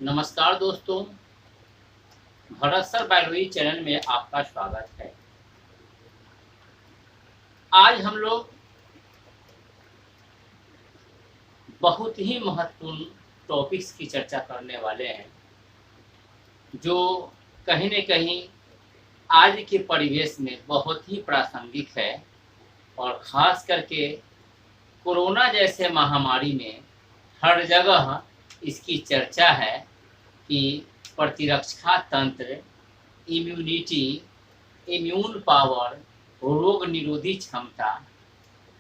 नमस्कार दोस्तों, Bharat sir biology channel में आपका स्वागत है। आज हम लोग बहुत ही महत्वपूर्ण टॉपिक्स की चर्चा करने वाले हैं, जो कहीं न कहीं आज के परिवेश में बहुत ही प्रासंगिक है और ख़ास करके कोरोना जैसे महामारी में हर जगह इसकी चर्चा है कि प्रतिरक्षा तंत्र, इम्यूनिटी, इम्यून पावर, रोग निरोधी क्षमता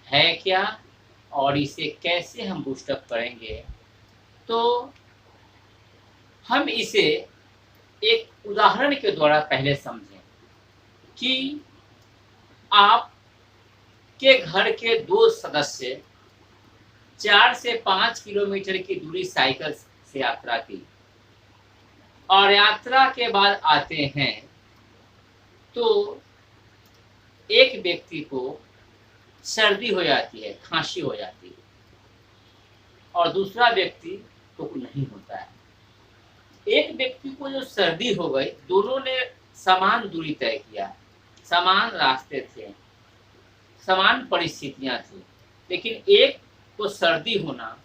है क्या और इसे कैसे हम बूस्टअप करेंगे। तो हम इसे एक उदाहरण के द्वारा पहले समझें कि आपके घर के 2 सदस्य 4 से 5 किलोमीटर की दूरी साइकिल से यात्रा की और यात्रा के बाद आते हैं तो एक व्यक्ति को सर्दी हो जाती है, खांसी हो जाती है और दूसरा व्यक्ति को नहीं होता है। एक व्यक्ति को जो सर्दी हो गई, दोनों ने समान दूरी तय किया, समान रास्ते थे, समान परिस्थितियां थी, लेकिन एक को सर्दी होना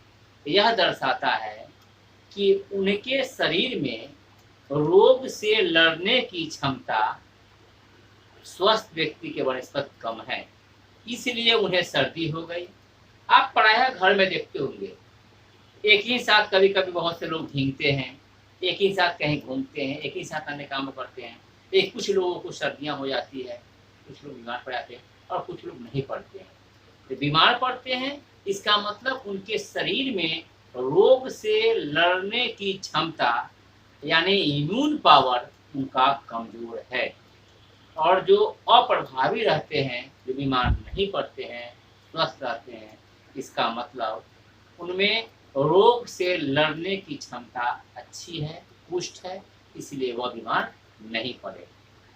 यह दर्शाता है कि उनके शरीर में रोग से लड़ने की क्षमता स्वस्थ व्यक्ति के बनस्पत कम है, इसलिए उन्हें सर्दी हो गई। आप प्रायः घर में देखते होंगे, एक ही साथ कभी कभी बहुत से लोग भीगते हैं, एक ही साथ कहीं घूमते हैं, एक ही साथ अन्य काम करते हैं। एक कुछ लोगों को सर्दियां हो जाती है, कुछ लोग बीमार पड़ जाते हैं और कुछ लोग नहीं पड़ते हैं। तो बीमार पड़ते हैं, इसका मतलब उनके शरीर में रोग से लड़ने की क्षमता यानी इम्यून पावर उनका कमजोर है। और जो अप्रभावी रहते हैं, जो बीमार नहीं पड़ते हैं, स्वस्थ रहते हैं, इसका मतलब उनमें रोग से लड़ने की क्षमता अच्छी है, पुष्ट है, इसलिए वह बीमार नहीं पड़े।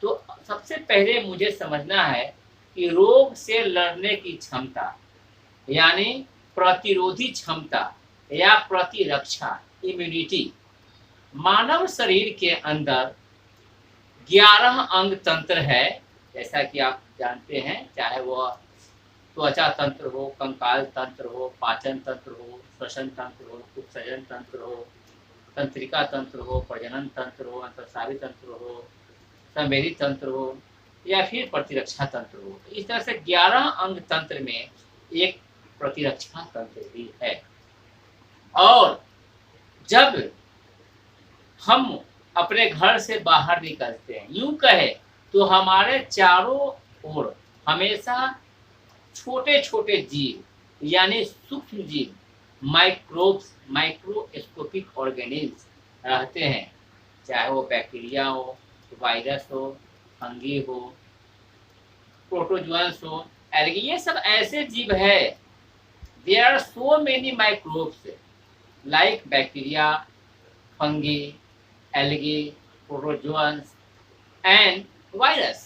तो सबसे पहले मुझे समझना है कि रोग से लड़ने की क्षमता यानी प्रतिरोधी क्षमता या प्रतिरक्षा, इम्यूनिटी, मानव शरीर के अंदर 11 अंग तंत्र है। जैसा कि आप जानते हैं, चाहे वह त्वचा तंत्र हो, कंकाल तंत्र हो, पाचन तंत्र हो, श्वसन तंत्र हो, उत्सर्जन तंत्र हो, तंत्रिका तंत्र हो, प्रजनन तंत्र हो, अंतःस्रावी तंत्र हो, संवेदी तंत्र हो या फिर प्रतिरक्षा तंत्र हो। इस तरह से 11 अंग तंत्र में एक प्रतिरक्षा तंत्र भी है। और जब हम अपने घर से बाहर निकलते हैं, यूं कहे तो हमारे चारों ओर हमेशा छोटे छोटे जीव यानी सूक्ष्म जीव, माइक्रोब्स, माइक्रोस्कोपिक ऑर्गेनिल्स रहते हैं, चाहे वो बैक्टीरिया हो, वायरस हो, फंगी हो, प्रोटोजुअन्स हो, एल्गी, ये सब ऐसे जीव है। There are so many microbes like bacteria, fungi, algae, protozoans, and virus.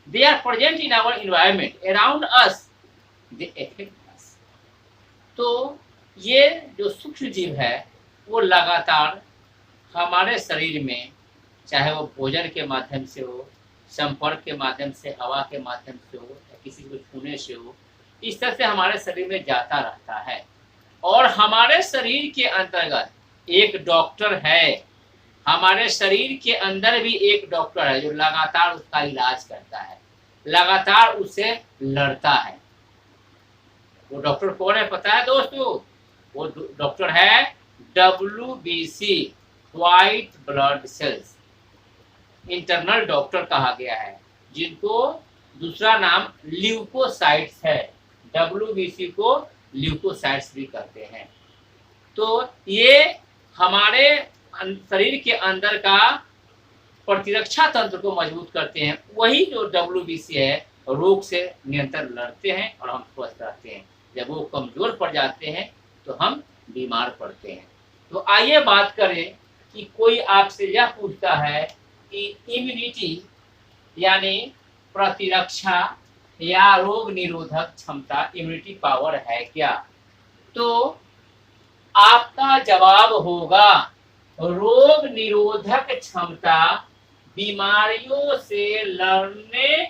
They are present in our environment, around us. They affect us. तो ये जो सूक्ष्म जीव है वो लगातार हमारे शरीर में, चाहे वो भोजन के माध्यम से हो, संपर्क के माध्यम से, हवा के माध्यम से हो या किसी को छूने से हो, इस तरह से हमारे शरीर में जाता रहता है। और हमारे शरीर के अंतर्गत एक डॉक्टर है, हमारे शरीर के अंदर भी एक डॉक्टर है जो लगातार उसका इलाज करता है, लगातार उससे लड़ता है। वो डॉक्टर कौन है पता है दोस्तों? वो डॉक्टर है WBC, white blood cells, internal doctor कहा गया है, जिनको दूसरा नाम ल्यूकोसाइट्स है। WBC को ल्यूकोसाइट्स भी कहते हैं। तो ये हमारे शरीर के अंदर का प्रतिरक्षा तंत्र को मजबूत करते हैं। वही जो WBC है रोग से निरंतर लड़ते हैं और हम स्वस्थ रहते हैं। जब वो कमजोर पड़ जाते हैं तो हम बीमार पड़ते हैं। तो आइए बात करें कि कोई आपसे यह पूछता है कि इम्यूनिटी यानी प्रतिरक्षा या रोग निरोधक क्षमता, इम्यूनिटी पावर है क्या? तो आपका जवाब होगा रोग निरोधक क्षमता, बीमारियों से लड़ने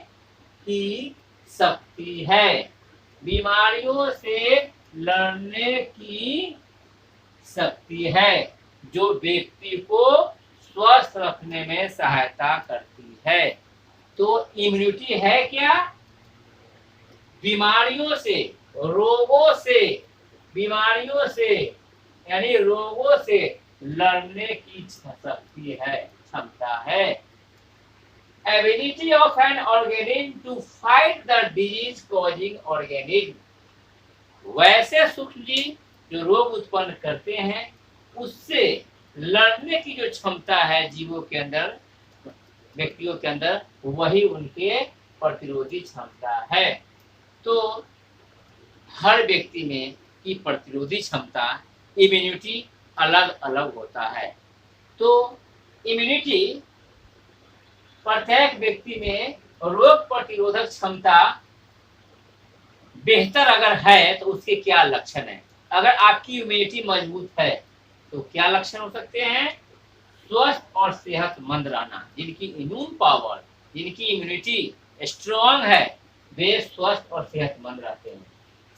की शक्ति है। बीमारियों से लड़ने की शक्ति है, जो व्यक्ति को स्वस्थ रखने में सहायता करती है। तो इम्यूनिटी है क्या? बीमारियों से, रोगों से, बीमारियों से यानी रोगों से लड़ने की शक्ति है, क्षमता है। Ability of an organism to fight the disease causing organism, वैसे सूक्ष्म जीव जो रोग उत्पन्न करते हैं उससे लड़ने की जो क्षमता है जीवों के अंदर, व्यक्तियों के अंदर, वही उनके प्रतिरोधी क्षमता है। तो हर व्यक्ति में की प्रतिरोधी क्षमता, इम्यूनिटी अलग अलग होता है। तो इम्यूनिटी प्रत्येक व्यक्ति में रोग प्रतिरोधक क्षमता बेहतर अगर है तो उसके क्या लक्षण है? अगर आपकी इम्यूनिटी मजबूत है तो क्या लक्षण हो सकते हैं? स्वस्थ और सेहतमंद रहना। जिनकी इम्यून पावर, जिनकी इम्यूनिटी स्ट्रॉन्ग है, वे स्वस्थ और सेहतमंद रहते हैं।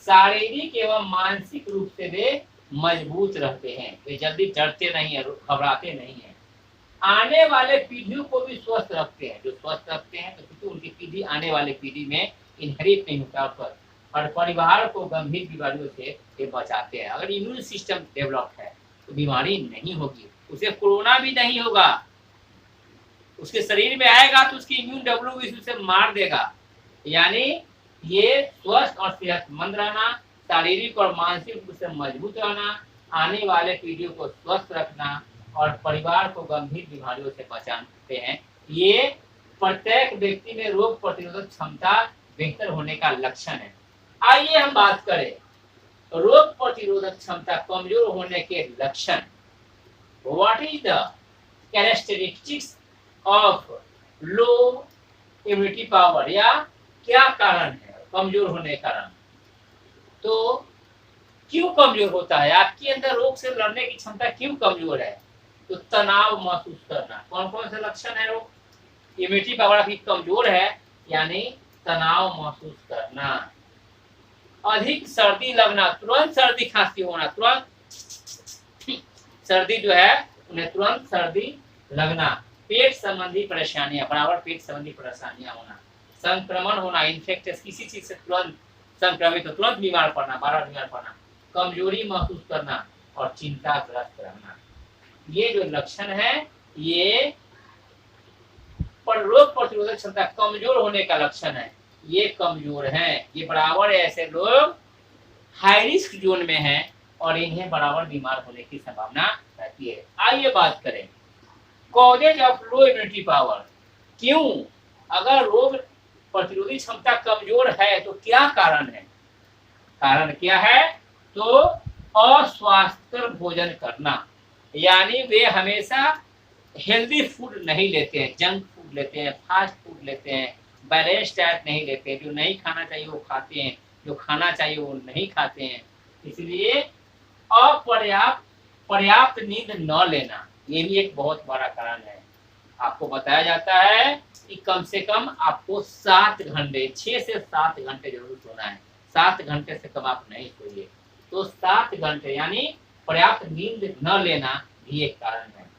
शारीरिक एवं मानसिक रूप से वे मजबूत रहते हैं, वे जल्दी डरते नहीं है, घबराते नहीं है। आने वाले पीढ़ियों को भी स्वस्थ रखते हैं। जो स्वस्थ रखते हैं तो क्योंकि उनकी पीढ़ी आने वाली पीढ़ी में इनहेरिट नहीं होता पर, और परिवार को गंभीर बीमारियों से ये बचाते हैं। अगर इम्यून सिस्टम डेवलप है तो बीमारी नहीं होगी, उसे कोरोना भी नहीं होगा। उसके शरीर में आएगा तो उसकी इम्यून डेवलप उसे मार देगा। यानी ये स्वस्थ और सेहतमंद रहना, शारीरिक और मानसिक रूप से मजबूत रहना, आने वाले पीढ़ियों को स्वस्थ रखना और परिवार को गंभीर बीमारियों से बचाते हैं। ये प्रत्येक व्यक्ति में रोग प्रतिरोधक क्षमता बेहतर होने का लक्षण है। आइए हम बात करें रोग प्रतिरोधक क्षमता कमजोर होने के लक्षण। What is the characteristics of low immunity power, या क्या कारण है कमजोर होने का कारण? तो क्यों कमजोर होता है? आपके अंदर रोग से लड़ने की क्षमता क्यों कमजोर है? तो तनाव महसूस करना। कौन कौन से लक्षण है? रोग इम्यूनिटी पावर आपकी कमजोर है यानी तनाव महसूस करना, अधिक सर्दी लगना, तुरंत सर्दी खांसी होना, तुरंत सर्दी जो है उन्हें तुरंत सर्दी लगना, पेट संबंधी परेशानियां, बराबर पेट संबंधी परेशानियां होना, संक्रमण होना, इन्फेक्शन, किसी चीज से तुरंत संक्रमित हो, तुरंत बीमार पड़ना, बार बीमार पड़ना, कमजोरी महसूस करना और चिंताग्रस्त रहना। ये जो लक्षण है ये पर रोग प्रतिरोधक क्षमता कमजोर होने का लक्षण है। ये कमजोर है, ये बराबर ऐसे लोग हाई रिस्क जोन में हैं और इन्हें बराबर बीमार होने की संभावना रहती है। आइए बात करें causes of low immunity power. क्यों? अगर रोग प्रतिरोधी क्षमता कमजोर है तो क्या कारण है? कारण क्या है? तो अस्वास्थ्यकर भोजन करना, यानी वे हमेशा हेल्दी फूड नहीं लेते हैं, जंक फूड लेते हैं, फास्ट फूड लेते हैं, बैलेंस डाइट नहीं लेते, जो नहीं खाना चाहिए वो खाते हैं, जो खाना चाहिए वो नहीं खाते हैं। इसलिए पर्याप्त नींद न लेना ये भी एक बहुत बड़ा कारण है। आपको बताया जाता है कि कम से कम आपको 7 घंटे, 6 से 7 घंटे जरूर सोना है। 7 घंटे से कम आप नहीं सोइए। तो 7 घंटे यानी पर्याप्त नींद न लेना भी एक कारण है।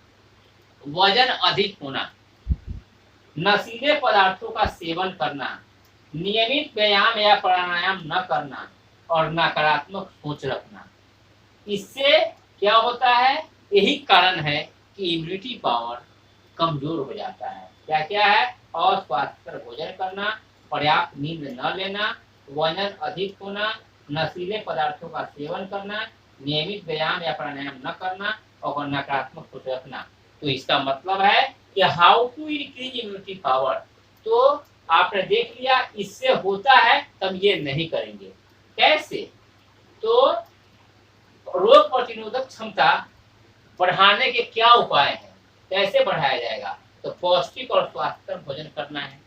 वजन अधिक होना, नशीले पदार्थों का सेवन करना, नियमित व्यायाम या प्राणायाम न करना और नकारात्मक सोच रखना, इससे क्या होता है? यही कारण है कि इम्यूनिटी पावर कमजोर हो जाता है। क्या क्या है? अस्वास्थ्यकर भोजन करना, पर्याप्त नींद न लेना, वजन अधिक होना, नशीले पदार्थों का सेवन करना, नियमित व्यायाम या प्राणायाम न करना और नकारात्मक सोच रखना। तो इसका मतलब है कि how to increase immunity power. तो आपने देख लिया इससे होता है, तब ये नहीं करेंगे। कैसे? तो रोग प्रतिरोधक क्षमता बढ़ाने के क्या उपाय हैं? कैसे बढ़ाया जाएगा? तो पौष्टिक और स्वास्थ्यकर भोजन करना है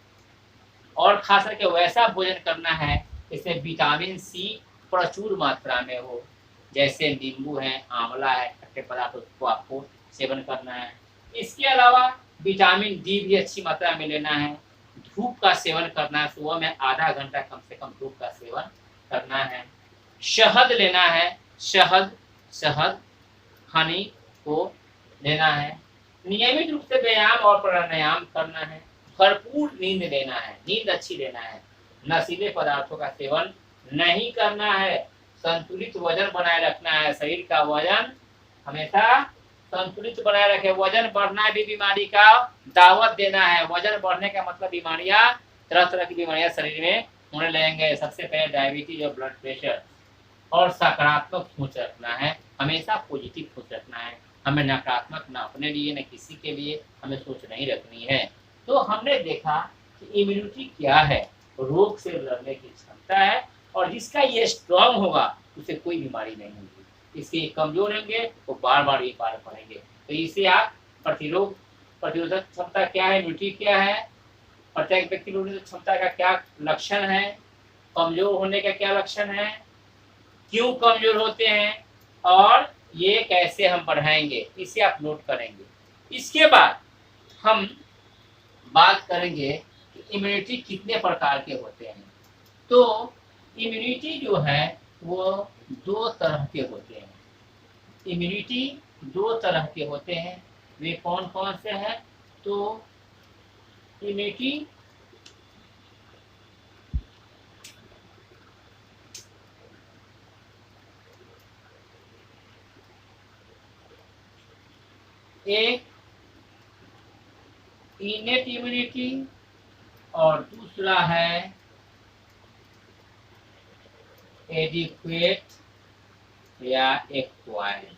और खास करके वैसा भोजन करना है जिसमें विटामिन सी प्रचुर मात्रा में हो, जैसे नींबू है, आंवला है, खट्टे पदार्थ उसको आपको सेवन करना है। इसके अलावा विटामिन डी भी अच्छी मात्रा में लेना है। धूप का सेवन करना है, सुबह में आधा घंटा कम से कम धूप का सेवन करना है। शहद लेना है, शहद हनी को लेना है। नियमित रूप से व्यायाम और प्राणायाम करना है। भरपूर नींद लेना है, नींद अच्छी लेना है। नशीले पदार्थों का सेवन नहीं करना है। संतुलित वजन बनाए रखना है। शरीर का वजन हमेशा संतुलित बनाए रखे। वजन बढ़ना भी बीमारी का दावत देना है। वजन बढ़ने का मतलब बीमारियां, तरह तरह की बीमारियां शरीर में होने लगेंगे। सबसे पहले डायबिटीज और ब्लड प्रेशर। और सकारात्मक सोच रखना है, हमेशा पॉजिटिव सोच रखना है। हमें नकारात्मक न अपने लिए न किसी के लिए हमें सोच नहीं रखनी है। तो हमने देखा कि इम्यूनिटी क्या है, रोग से लड़ने की क्षमता है, और जिसका ये स्ट्रांग होगा उसे कोई बीमारी नहीं होगी। इसके कमजोर होंगे वो बार बार ये पार पड़ेंगे। तो इसे आप प्रतिरोधक क्षमता क्या है, इम्यूनिटी क्या है, प्रत्येक व्यक्ति की क्षमता का क्या लक्षण है, कमजोर होने का क्या लक्षण है, क्यों कमजोर होते हैं, और ये कैसे हम बढ़ाएंगे, इसे आप नोट करेंगे। इसके बाद हम बात करेंगे कि इम्यूनिटी कितने प्रकार के होते हैं। तो इम्यूनिटी जो है वो दो तरह के होते हैं। इम्यूनिटी दो तरह के होते हैं। वे कौन कौन से हैं? तो इम्यूनिटी एक इनेट इम्यूनिटी और दूसरा है एडिक्वेट या एक्वायर्ड।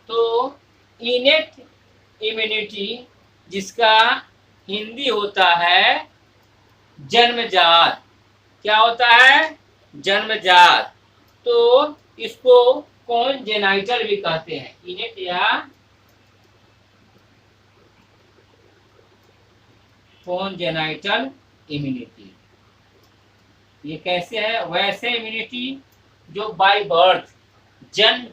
तो इनेट इम्यूनिटी जिसका हिंदी होता है जन्मजात। क्या होता है? जन्मजात। तो इसको कॉन्जेनाइटल भी कहते हैं, इनेट या कॉन्जेनाइटल इम्यूनिटी। ये कैसे है? वैसे इम्यूनिटी जो बाय बर्थ, जन्म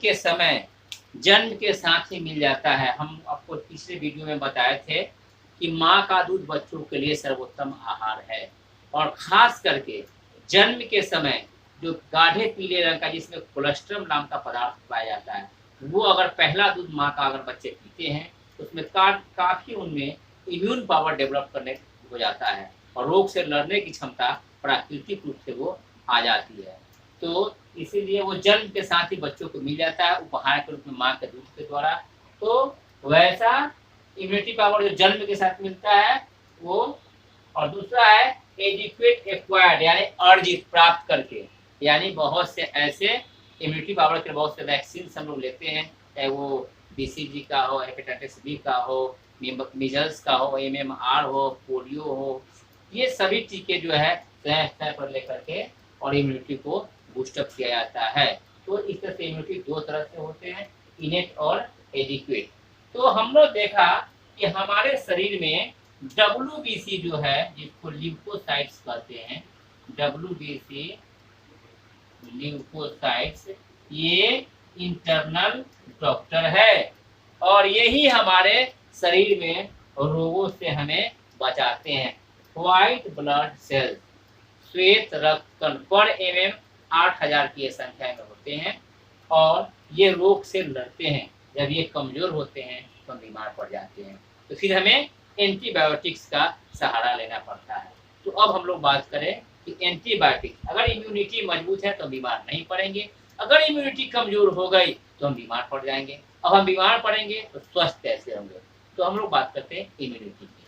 के साथ ही मिल जाता है। हम आपको पिछले वीडियो में बताए थे कि माँ का दूध बच्चों के लिए सर्वोत्तम आहार है, और खास करके जन्म के समय जो गाढ़े पीले रंग का जिसमें कोलेस्ट्रॉल नाम का पदार्थ पाया जाता है, वो अगर पहला दूध माँ का अगर बच्चे पीते हैं तो उसमें काफी उनमें इम्यून पावर डेवलप करने हो जाता है, और रोग से लड़ने की क्षमता प्राकृतिक रूप से वो आ जाती है। तो इसीलिए वो जन्म के साथ ही बच्चों को मिल जाता है उपहार के रूप में माँ के दूध के द्वारा। तो वैसा इम्यूनिटी पावर जो जन्म के साथ मिलता है वो, और दूसरा है एडिक्वेट एक्वायर्ड, यानी अर्जित प्राप्त करके। यानी बहुत से ऐसे इम्यूनिटी पावर के बहुत से वैक्सीन हम लोग लेते हैं, चाहे वो बीसीजी का हो, हेपेटाइटिस बी का हो, मीजल्स का हो, MMR हो, पोलियो हो, ये सभी टीके जो है समय पर लेकर के और इम्यूनिटी को बूस्टअप किया जाता है। तो इस तरह से इम्यूनिटी दो तरह से होते हैं, इनेट और एडिक्वेट। तो हम लोग देखा कि हमारे शरीर में WBC जो है, जिसको ल्यूकोसाइट्स कहते हैं, WBC ल्यूकोसाइट्स, ये इंटरनल डॉक्टर है, और यही हमारे शरीर में रोगों से हमें बचाते हैं। व्हाइट ब्लड सेल्स, श्वेत रक्त कण पर mm 8000 की संख्या में होते हैं, और ये रोग से लड़ते हैं। जब ये कमजोर होते हैं तो बीमार पड़ जाते हैं, तो फिर हमें एंटीबायोटिक्स का सहारा लेना पड़ता है। तो अब हम लोग बात करें कि एंटीबायोटिक्स, अगर इम्यूनिटी मजबूत है तो बीमार नहीं पड़ेंगे, अगर इम्यूनिटी कमजोर हो गई तो हम बीमार पड़ जाएंगे। अब हम बीमार पड़ेंगे तो स्वस्थ कैसे होंगे? तो हम लोग बात करते हैं इम्यूनिटी की।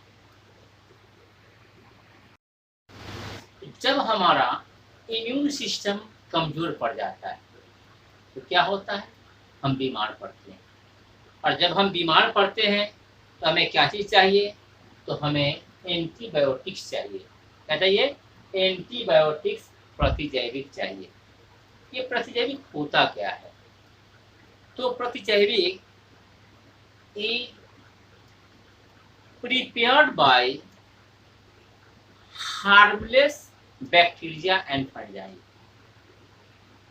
जब हमारा इम्यून सिस्टम कमजोर पड़ जाता है तो क्या होता है? हम बीमार पड़ते हैं, और जब हम बीमार पड़ते हैं तो हमें क्या चीज़ चाहिए? तो हमें एंटीबायोटिक्स चाहिए। क्या चाहिए? एंटीबायोटिक्स, प्रतिजैविक चाहिए। ये प्रतिजैविक होता क्या है? तो प्रतिजैविक prepared by harmless bacteria and fungi.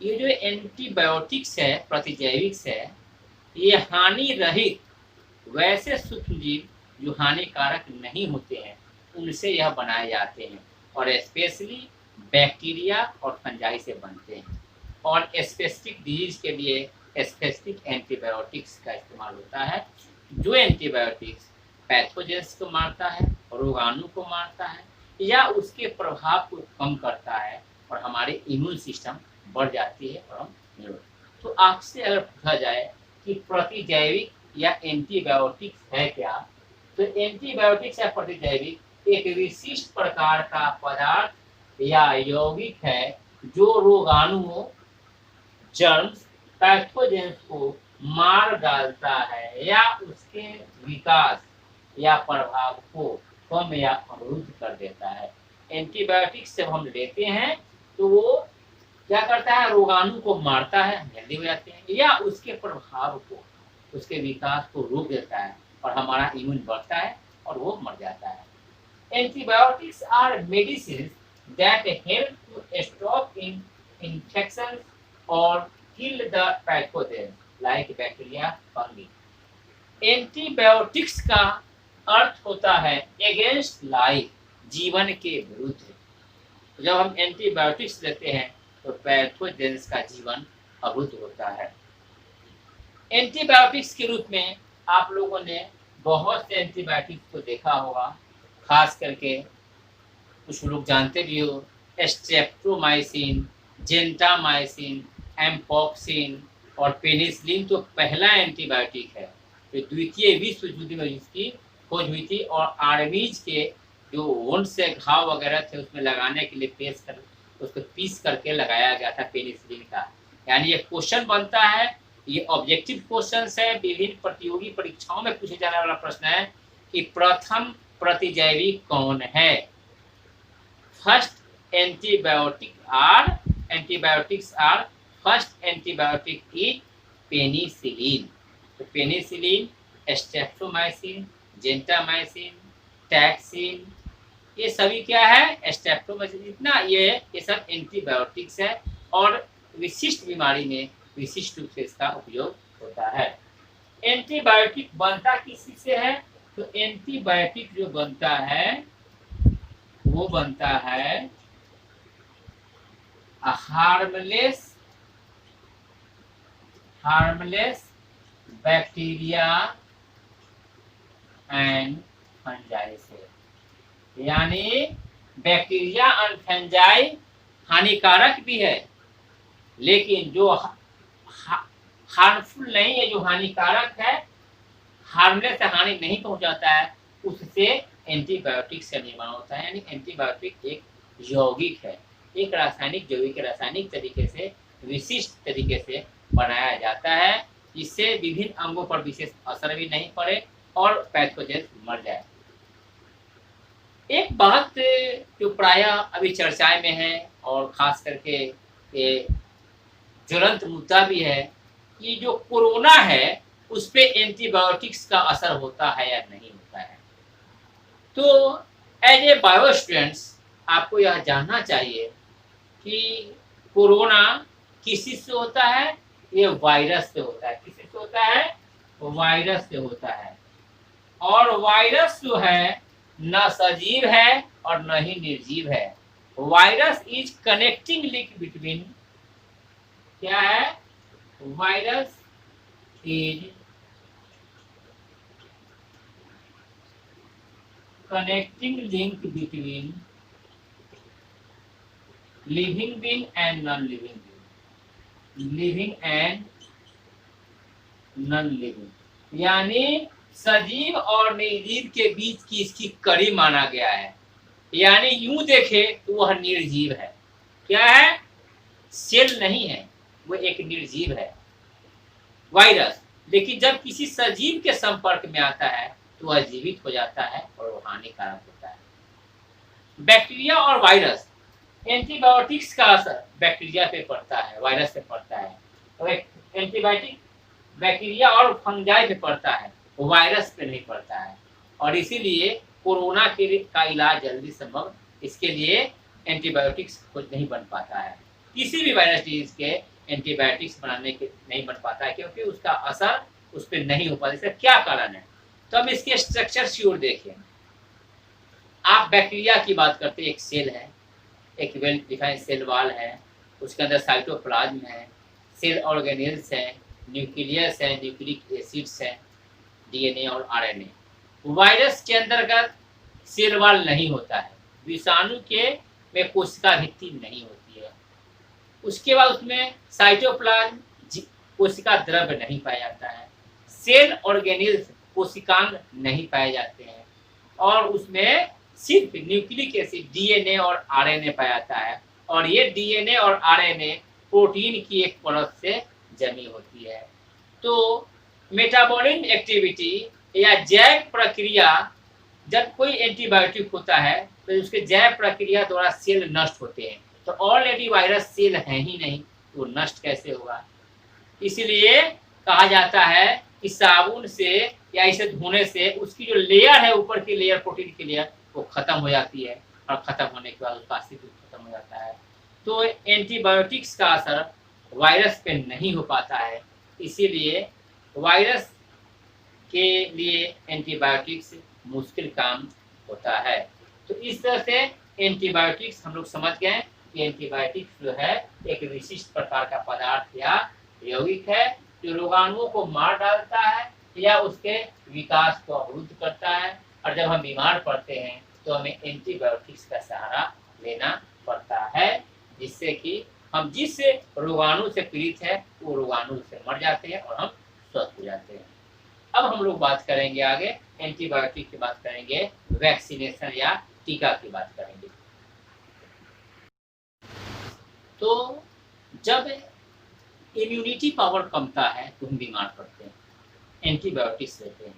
ये जो एंटीबायोटिक्स है, प्रतिजैविक्स है, ये हानि रहित वैसे सूक्ष्म जीव जो हानिकारक नहीं होते हैं उनसे यह बनाए जाते हैं, और स्पेशली बैक्टीरिया और फंजाई से बनते हैं। और स्पेसिफिक डिजीज के लिए स्पेसिफिक एंटीबायोटिक्स का इस्तेमाल होता है, जो एंटीबायोटिक्स पैथोजेंस को मारता है, रोगाणु को मारता है या उसके प्रभाव को कम करता है, और हमारे इम्यून सिस्टम बढ़ जाती है और हम निरोग। तो आपसे अगर पूछा जाए कि प्रतिजैविक या एंटीबायोटिक्स है क्या, तो एंटीबायोटिक्स या प्रतिजैविक एक विशिष्ट प्रकार का पदार्थ या यौगिक है जो रोगाणुओं, जर्म्स, पैथोजेंस को मार डालता है या उसके विकास या प्रभाव को कम या अवरुद्ध कर देता है। एंटीबायोटिक्स जब हम लेते हैं तो वो क्या करता है, रोगाणु को मारता है, हेल्दी हो जाते हैं, या उसके प्रभाव को, उसके विकास को रोक देता है और हमारा इम्यून बढ़ता है और वो मर जाता है। Antibiotics are medicine that help to stop infection और kill the pathogen like bacteria, fungi. Antibiotics का अर्थ होता है अगेंस्ट लाइफ, जीवन के विरुद्ध। जब हम एंटीबायोटिक्स लेते हैं तो पैथोजेंस का जीवन अवरुद्ध होता है। एंटीबायोटिक्स के रूप में आप लोगों ने बहुत से एंटीबायोटिक्स को देखा होगा, खास करके कुछ लोग जानते भी हो, स्ट्रेप्टोमाइसिन, जेंटामाइसिन, एम्पॉक्सिन और पेनिसिलिन तो पहला एंटीबायोटिक है। तो द्वितीय विश्व युद्ध में इसकी खोज हुई थी और आर्मीज के जो वुंड से घाव वगैरह थे उसमें लगाने के लिए उसको पीस करके लगाया गया था पेनिसिलिन का। यानी ये क्वेश्चन बनता है, ये ऑब्जेक्टिव क्वेश्चन है, विभिन्न प्रतियोगी परीक्षाओं में पूछे जाने वाला प्रश्न है कि प्रथम प्रतिजैविक कौन है। First antibiotics are first antibiotic is penicillin. तो पेनिसिलिन, स्ट्रेप्टोमाइसिन, जेंटामाइसिन, टैक्सिन, ये सभी क्या है, स्ट्रेप्टोमाइसिन, जितना ये सब एंटीबायोटिक्स है और विशिष्ट बीमारी में विशिष्ट रूप से इसका उपयोग होता है। एंटीबायोटिक बनता किसी से है, तो एंटीबायोटिक जो बनता है वो बनता है हार्मलेस बैक्टीरिया एंड फंजाई से। यानी बैक्टीरिया और फंजाई हानिकारक भी है, लेकिन जो हार्मफुल नहीं है, जो हानिकारक है, हार्मलेस से हानि नहीं पहुंचाता है, उससे एंटीबायोटिक्स का निर्माण होता है। यानी एंटीबायोटिक एक यौगिक है, एक रासायनिक यौगिक रासायनिक तरीके से, विशिष्ट तरीके से बनाया जाता है, जिससे विभिन्न अंगों पर विशेष असर भी नहीं पड़े और पैथोजेन मर जाए। एक बात जो प्रायः अभी चर्चाएं में है और खास करके ये ज्वलंत मुद्दा भी है कि जो कोरोना है उस पे एंटीबायोटिक्स का असर होता है या नहीं होता है। तो एज ए बायो स्टूडेंट्स आपको यह जानना चाहिए कि कोरोना किसी से होता है, ये वायरस से होता है। किसी से होता है, वायरस से होता है। और वायरस जो है न सजीव है और न ही निर्जीव है। Virus is connecting link between, क्या है, virus is connecting link between living being and non living being, living and non living, यानी सजीव और निर्जीव के बीच की इसकी कड़ी माना गया है। यानी यूं देखे तो वह निर्जीव है, क्या है, सेल नहीं है, वो एक निर्जीव है वायरस। लेकिन जब किसी सजीव के संपर्क में आता है तो वह जीवित हो जाता है और वो हानिकारक होता है। बैक्टीरिया और वायरस, एंटीबायोटिक्स का असर बैक्टीरिया पे पड़ता है, वायरस पे पड़ता है, और एंटीबायोटिक बैक्टीरिया और फंजाई पे पड़ता है, वायरस पे नहीं पड़ता है। और इसीलिए कोरोना का इलाज जल्दी संभव, इसके लिए एंटीबायोटिक्स कुछ नहीं बन पाता है। किसी भी वायरस डिजीज के एंटीबायोटिक्स बनाने के नहीं बन पाता है, क्योंकि उसका असर उस पर नहीं हो पाता। इसका क्या कारण है? तो हम इसके स्ट्रक्चर की ओर देखें। आप बैक्टीरिया की बात करते हैं, एक सेल है, एक वेल डिफाइंड सेल वाल है, उसके अंदर साइटोप्लाज्म है, सेल ऑर्गेनेल्स है, न्यूक्लियस है, न्यूक्लिक एसिड्स है, डीएनए और आरएनए। वायरस के अंतर्गत सेल वाल नहीं होता है, विषाणु के में कोशिका भित्ति नहीं होती है, उसके बाद उसमें साइटोप्लाज्म कोशिका द्रव्य नहीं पाया जाता है, सेल ऑर्गेनेल्स कोशिकांग नहीं पाए जाते हैं, और उसमें सिर्फ न्यूक्लिक एसिड डीएनए और आरएनए पाया जाता है, और ये डीएनए और आरएनए प्रोटीन की एक परत से जमी होती है। तो मेटाबॉलिक एक्टिविटी या जैव प्रक्रिया, जब कोई एंटीबायोटिक होता है तो उसके जैव प्रक्रिया द्वारा सेल नष्ट होते हैं, तो ऑलरेडी वायरस सेल है ही नहीं, तो नष्ट कैसे होगा? इसलिए कहा जाता है कि साबुन से या इसे धोने से उसकी जो लेयर है, ऊपर की लेयर, प्रोटीन की लेयर, वो खत्म हो जाती है, और खत्म होने के बाद उसका अस्तित्व खत्म हो जाता है। तो एंटीबायोटिक्स का असर वायरस पे नहीं हो पाता है, इसीलिए वायरस के लिए एंटीबायोटिक्स मुश्किल काम होता है। तो इस तरह से एंटीबायोटिक्स हम लोग समझ गए कि एंटीबायोटिक्स जो है एक विशिष्ट प्रकार का पदार्थ या यौगिक है जो रोगाणुओं को मार डालता है या उसके विकास को अवरुद्ध करता है, और जब हम बीमार पड़ते हैं तो हमें एंटीबायोटिक्स का सहारा लेना पड़ता है, जिससे कि हम जिस रोगाणु से पीड़ित है वो रोगाणु से मर जाते हैं और हम स्वस्थ हो जाते हैं। अब हम लोग बात करेंगे आगे, एंटीबायोटिक की बात करेंगे, वैक्सीनेशन या टीका की बात करेंगे। तो जब इम्यूनिटी पावर कमता है तो हम बीमार पड़ते हैं, एंटीबायोटिक्स लेते हैं।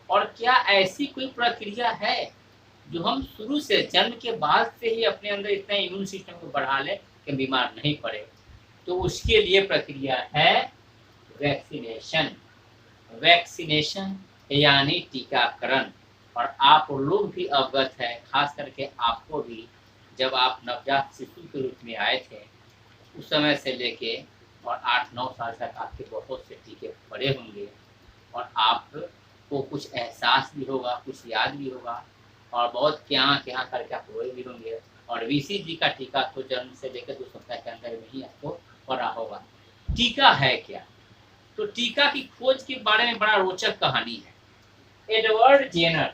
और क्या ऐसी कोई प्रक्रिया है जो हम शुरू से, जन्म के बाद से ही अपने अंदर इतना इम्यून सिस्टम को बढ़ा ले कि बीमार नहीं पड़े? तो उसके लिए प्रक्रिया है वैक्सीनेशन। वैक्सीनेशन यानी टीकाकरण। और आप लोग भी अवगत है, खास करके आपको भी, जब आप नवजात शिशु के रूप में आए थे उस समय से लेके और 8-9 साल तक आपके बहुत से टीके पड़े होंगे, और आपको कुछ एहसास भी होगा, कुछ याद भी होगा, और बहुत क्या क्या करके आप रोए भी होंगे। और बीसीजी का टीका तो जन्म से लेकर 2 सप्ताह के अंदर में ही आपको पड़ा होगा। टीका है क्या? तो टीका की खोज के बारे में बड़ा रोचक कहानी है। एडवर्ड जेनर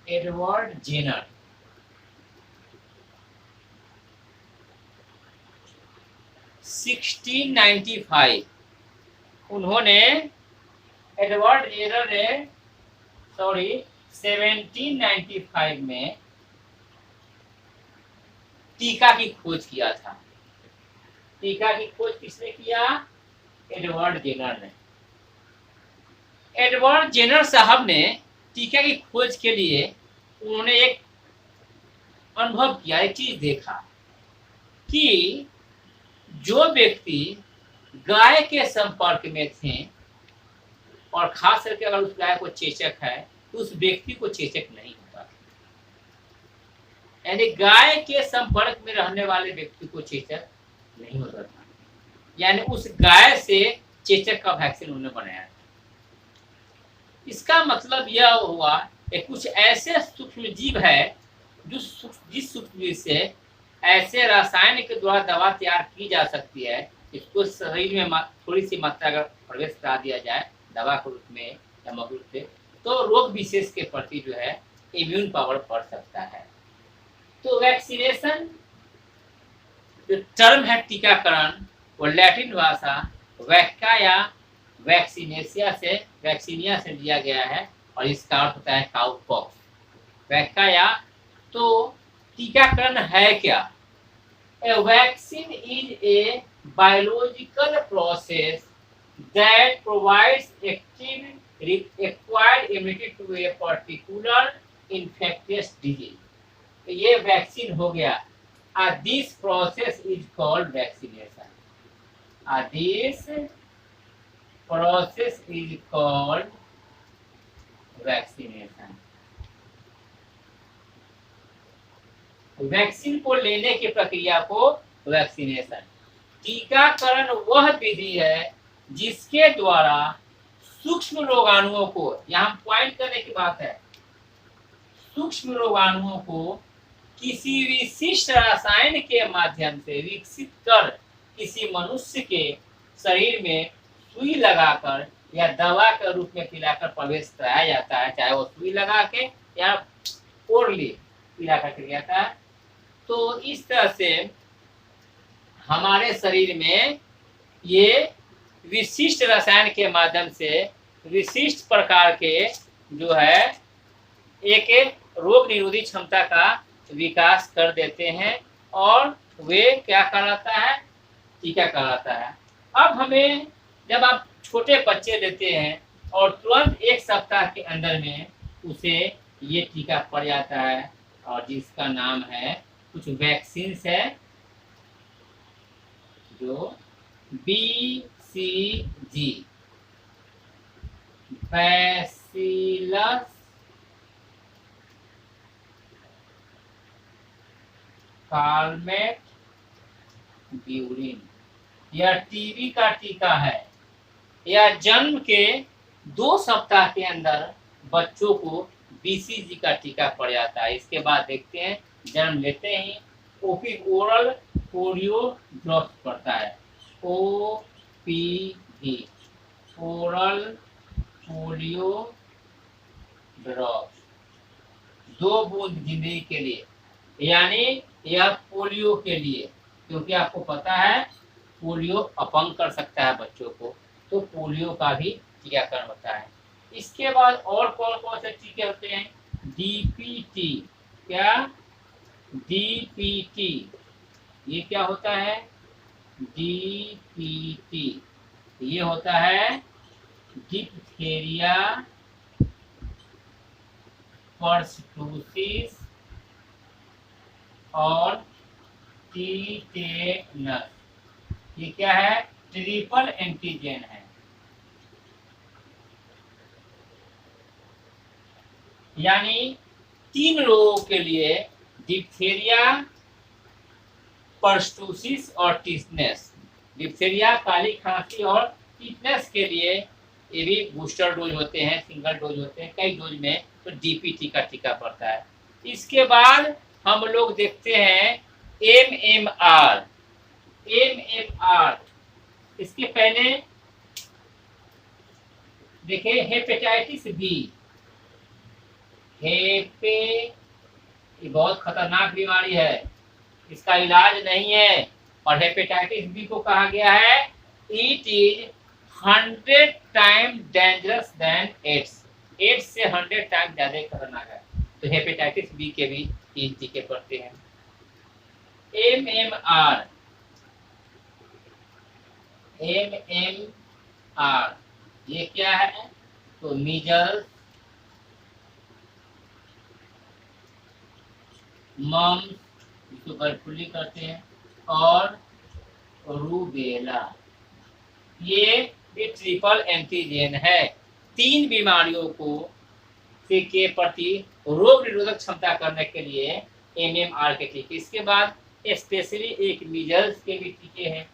1695 उन्होंने 1795 में टीका की खोज किया था। टीका की खोज किसने किया? एडवर्ड जेनर ने। एडवर्ड जेनर साहब ने टीका की खोज के लिए उन्होंने एक अनुभव किया, एक चीज देखा कि जो व्यक्ति गाय के संपर्क में थे, और खास करके अगर उस गाय को चेचक है तो उस व्यक्ति को चेचक नहीं होता, यानी गाय के संपर्क में रहने वाले व्यक्ति को चेचक नहीं होता था। यानी उस गाय से चेचक का वैक्सीन उन्होंने बनाया था। इसका मतलब यह हुआ कि कुछ ऐसे सूक्ष्म जीव है जो जिस सूक्ष्म जीव से ऐसे रासायनिक के द्वारा दवा तैयार की जा सकती है, इसको शरीर में थोड़ी सी मात्रा अगर प्रवेश करा दिया जाए दवा के रूप में या मौजूद से, तो रोग विशेष के प्रति जो है इम्यून पावर बढ़ सकता है। तो वैक्सीनेशन जो टर्म है टीकाकरण, वो लैटिन भाषा वैक्का या वैक्सीनिया से लिया गया है, और इसका अर्थ होता है काउ पॉक्स। वैक्का या, तो टीकाकरण है क्या? A vaccine is a biological process that provides acquired immunity to a particular infectious disease. तो ये वैक्सीन हो गया। This process is called vaccination. This process is called vaccination. Vaccine को लेने की प्रक्रिया को वैक्सीनेशन। टीकाकरण वह विधि है जिसके द्वारा सूक्ष्म रोगाणुओं को, यहाँ पॉइंट करने की बात है, सूक्ष्म रोगाणुओं को किसी विशिष्ट रसायन के माध्यम से विकसित कर किसी मनुष्य के शरीर में सुई लगाकर या दवा के रूप में पिलाकर प्रवेश कराया जाता है, चाहे वो सुई लगा के या ओरली पिलाकर किया जाता है। तो इस तरह से हमारे शरीर में ये विशिष्ट रसायन के माध्यम से विशिष्ट प्रकार के जो है एक रोग निरोधी क्षमता का विकास कर देते हैं और वे क्या कहलाता है, टीका कहलाता है। अब हमें जब आप छोटे बच्चे देते हैं और तुरंत 1 सप्ताह के अंदर में उसे ये टीका पड़ जाता है और जिसका नाम है, कुछ वैक्सीन है जो BCG बैसिलस कालमेट ब्यूरिन, यह टीबी का टीका है। यह जन्म के 2 सप्ताह के अंदर बच्चों को BCG का टीका पड़ जाता है। इसके बाद देखते हैं जन्म लेते ही ओरल पोलियो ड्रॉप्स पड़ता है, OPD ओरल पोलियो ड्रॉप्स, 2 बूंद जिंदगी के लिए, यानी यह पोलियो के लिए, क्योंकि आपको पता है पोलियो अपंग कर सकता है बच्चों को, तो पोलियो का भी टीकाकरण होता है। इसके बाद और कौन कौन से टीके होते हैं, DPT, क्या DPT, ये क्या होता है, DPT ये होता है डिप्थीरिया पर्टूसिस और टीटेनस, ये क्या है, ट्रिपल एंटीजन है। यानी 3 रोगों के लिए, डिप्थीरिया, पर्टूसिस और टीटनेस, डिप्थीरिया, काली खांसी और टीटनेस के लिए ये भी बूस्टर डोज होते हैं, सिंगल डोज होते हैं, कई डोज में तो DPT का टीका पड़ता है। इसके बाद हम लोग देखते हैं MMR, इसके पहले देखिए हेपेटाइटिस बी, ये बहुत खतरनाक बीमारी है, इसका इलाज नहीं है, और हेपेटाइटिस बी को कहा गया है it is 100 time dangerous than AIDS, AIDS से 100 टाइम ज्यादा खतरनाक है। तो हेपेटाइटिस बी के भी 3 टीके पड़ते हैं। MMR ये क्या है, तो मीजल्स, मम्स जिसको बर्फुली करते हैं, और रूबेला, ये ट्रिपल एंटीजन है। 3 बीमारियों को के प्रति रोग निरोधक क्षमता करने के लिए MMR के टीके। इसके बाद स्पेशली एक मीजल्स के भी टीके हैं।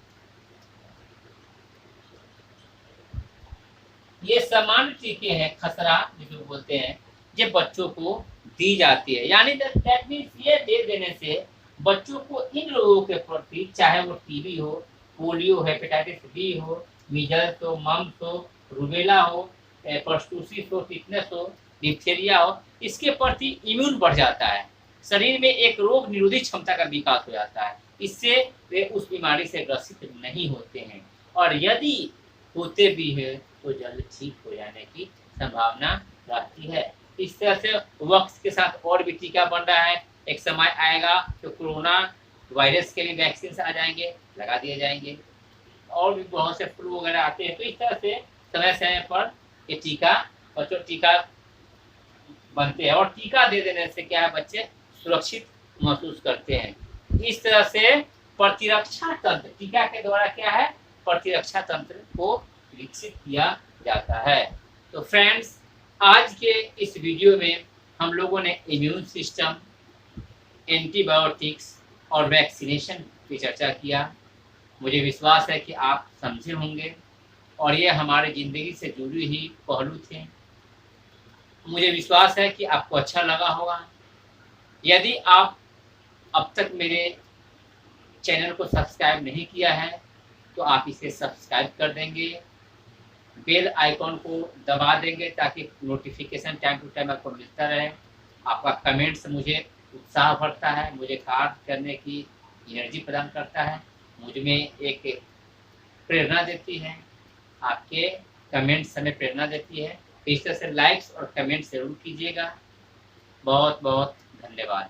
ये सामान्य टीके हैं, खसरा जिसको बोलते हैं, ये बच्चों को दी जाती है। यानी दैट मीन्स ये दे देने से बच्चों को इन रोगों के प्रति, चाहे वो टीबी हो, पोलियो, हेपेटाइटिस बी हो, मीजल्स हो, मम्स हो, रूबेला हो, पर्टूसिस हो, टिटनेस हो, डिप्थीरिया हो, इसके प्रति इम्यून बढ़ जाता है, शरीर में एक रोग निरोधी क्षमता का विकास हो जाता है। इससे वे उस बीमारी से ग्रसित नहीं होते हैं, और यदि होते भी है तो जल्द ठीक हो जाने की संभावना रहती है। इस तरह से वक्त के साथ और भी टीका बन रहा है। एक समय आएगा तो कोरोना वायरस के लिए वैक्सीन आ जाएंगे, लगा दिए जाएंगे, और भी बहुत से फ्लू वगैरह आते हैं। तो इस तरह से समय समय पर ये टीका, बच्चों टीका बनते हैं, और टीका दे देने से क्या है, बच्चे सुरक्षित महसूस करते हैं। इस तरह से प्रतिरक्षा तंत्र, टीका के द्वारा क्या है, प्रतिरक्षा तंत्र को विकसित किया जाता है। तो फ्रेंड्स, आज के इस वीडियो में हम लोगों ने इम्यून सिस्टम, एंटीबायोटिक्स और वैक्सीनेशन की चर्चा किया। मुझे विश्वास है कि आप समझे होंगे और ये हमारी ज़िंदगी से जुड़ी हुई पहलू थे। मुझे विश्वास है कि आपको अच्छा लगा होगा। यदि आप अब तक मेरे चैनल को सब्सक्राइब नहीं किया है तो आप इसे सब्सक्राइब कर देंगे, बेल आइकॉन को दबा देंगे ताकि नोटिफिकेशन टाइम टू टाइम आपको मिलता रहे। आपका कमेंट्स मुझे उत्साह भरता है, मुझे कार्य करने की एनर्जी प्रदान करता है, मुझ में एक प्रेरणा देती है। आपके कमेंट्स हमें प्रेरणा देती है। इस तरह से लाइक्स और कमेंट्स ज़रूर कीजिएगा। बहुत बहुत धन्यवाद।